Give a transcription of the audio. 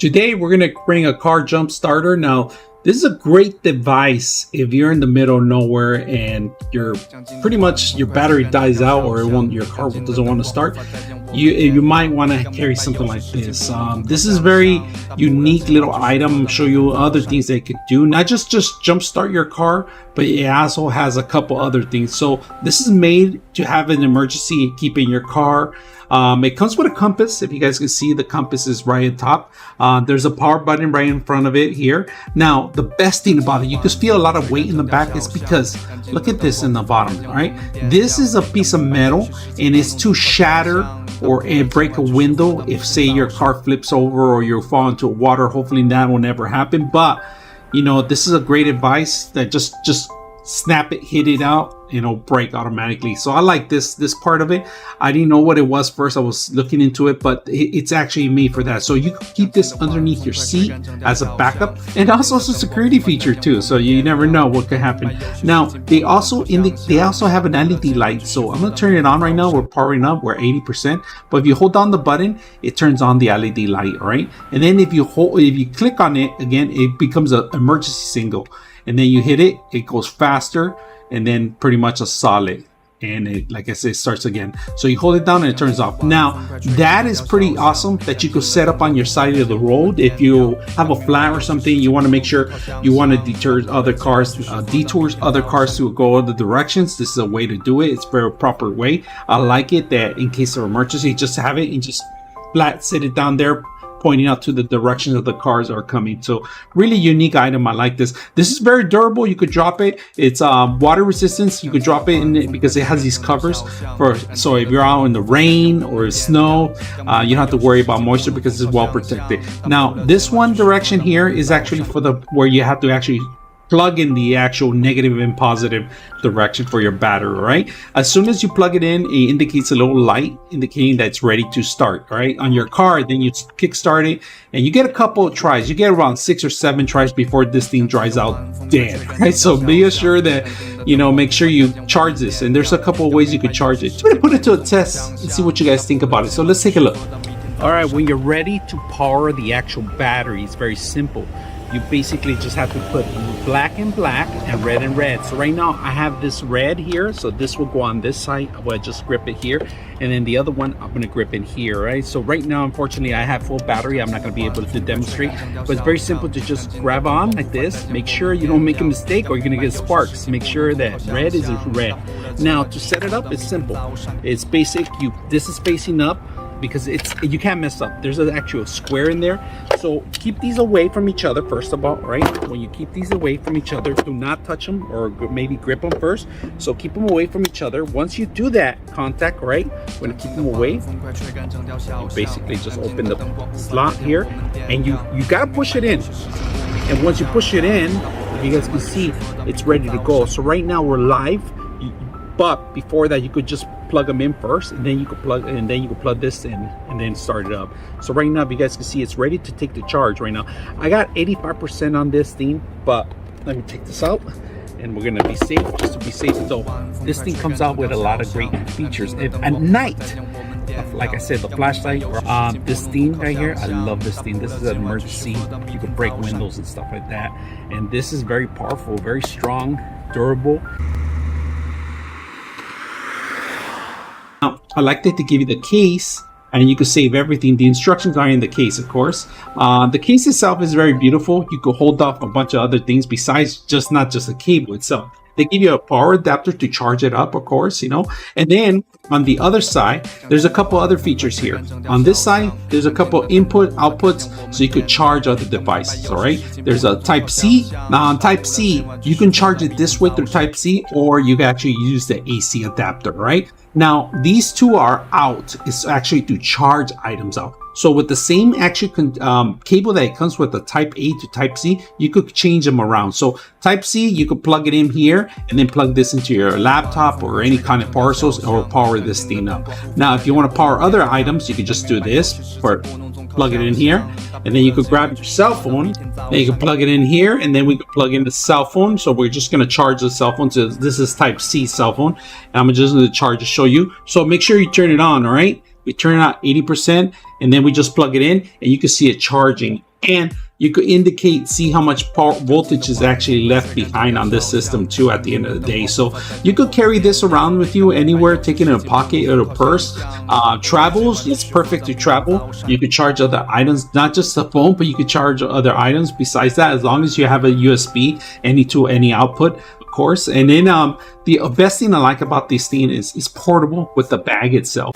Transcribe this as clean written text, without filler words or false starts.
Today we're going to bring a car jump starter. Now this is a great device if you're in the middle of nowhere and you're pretty much your battery dies out or your car doesn't want to start. You might want to carry something like this. This is very unique little item. I'll show you other things that it could do. Not just jump start your car, but it also has a couple other things. So this is made to have an emergency keep in your car. It comes with a compass. If you guys can see, the compass is right at top. There's a power button right in front of it here. Now, the best thing about it, you can feel a lot of weight in the back. Is because look at this in the bottom, right? This is a piece of metal and it's to shatter or break a window if, say, your car flips over or you fall into water. Hopefully that will never happen. But, you know, this is a great advice that just snap it, hit it out, break automatically. So I like this part of it. I didn't know what it was first. I was looking into it, but it's actually made for that. So you can keep this underneath your seat as a backup, and also it's a security feature too. So you never know what could happen. Now they also have an LED light. So I'm gonna turn it on right now. We're powering up. We're 80%. But if you hold down the button, it turns on the LED light, right? And then if you click on it again, it becomes an emergency signal. And then you hit it, it goes faster, and then pretty much a solid. And it, like I said, it starts again. So you hold it down and it turns off. Now, that is pretty awesome that you could set up on your side of the road. If you have a flat or something, you want to make sure you want to deter other cars, detours other cars to go other directions. This is a way to do it. It's a very proper way. I like it that in case of emergency, just have it and just flat sit it down there, pointing out to the direction of the cars are coming. So really unique item. I like this. This is very durable. You could drop it. It's water resistance. You could drop it in it because it has these covers so if you're out in the rain or snow, you don't have to worry about moisture because it's well protected. Now this one direction here is actually for where you have to actually plug in the actual negative and positive direction for your battery, right? As soon as you plug it in, it indicates a little light indicating that it's ready to start, right? On your car, then you kick start it and you get a couple of tries. You get around 6 or 7 tries before this thing dries out dead, right? So be assured that, make sure you charge this. And there's a couple of ways you could charge it. I'm gonna put it to a test and see what you guys think about it. So let's take a look. All right, when you're ready to power the actual battery, it's very simple. You basically just have to put black and black and red and red. So right now I have this red here, so this will go on this side. I will just grip it here, and then the other one I'm gonna grip in here, right? So right now, unfortunately, I have full battery. I'm not gonna be able to demonstrate, but it's very simple to just grab on like this. Make sure you don't make a mistake or you're gonna get sparks. Make sure that red is red. Now to set it up, it's simple. It's basic. This is facing up, because you can't mess up. There's an actual square in there. So keep these away from each other first of all, right? When you keep these away from each other, do not touch them or maybe grip them first. So keep them away from each other. Once you do that contact, right? When you keep them away, you basically just open the slot here and you gotta push it in. And once you push it in, if you guys can see, it's ready to go. So right now we're live. But before that, you could just plug them in first, and then you could plug this in and then start it up. So right now, if you guys can see, it's ready to take the charge right now. I got 85% on this thing, but let me take this out and we're gonna be safe, just to be safe. So this thing comes out with a lot of great features. At night, like I said, the flashlight, this thing right here, I love this thing. This is an emergency. You can break windows and stuff like that. And this is very powerful, very strong, durable. I like that they give you the case and you can save everything. The instructions are in the case, of course. The case itself is very beautiful. You could hold off a bunch of other things besides not just the cable itself. They give you a power adapter to charge it up, of course, and then on the other side, there's a couple other features here. On this side, there's a couple outputs, so you could charge other devices, all right? There's a Type-C. Now on Type-C, you can charge it this way through Type-C, or you can actually use the AC adapter, right? Now, these two are out. It's actually to charge items out. So with the same actual cable that it comes with the Type A to Type C, you could change them around. So Type C, you could plug it in here and then plug this into your laptop or any kind of power source or power this thing up. Now, if you want to power other items, you can just do this or plug it in here. And then you could grab your cell phone, then you can plug it in here, and then we could plug in the cell phone. So we're just going to charge the cell phone. So this is Type C cell phone. And I'm just going to charge to show you. So make sure you turn it on, all right? We turn it on 80%, and then we just plug it in, and you can see it charging. And you could see how much power voltage is actually left behind on this system too at the end of the day. So you could carry this around with you anywhere, take it in a pocket or a purse. Travels, it's perfect to travel. You could charge other items, not just the phone, but you could charge other items besides that, as long as you have a USB, any output, of course. And then the best thing I like about this thing is it's portable with the bag itself.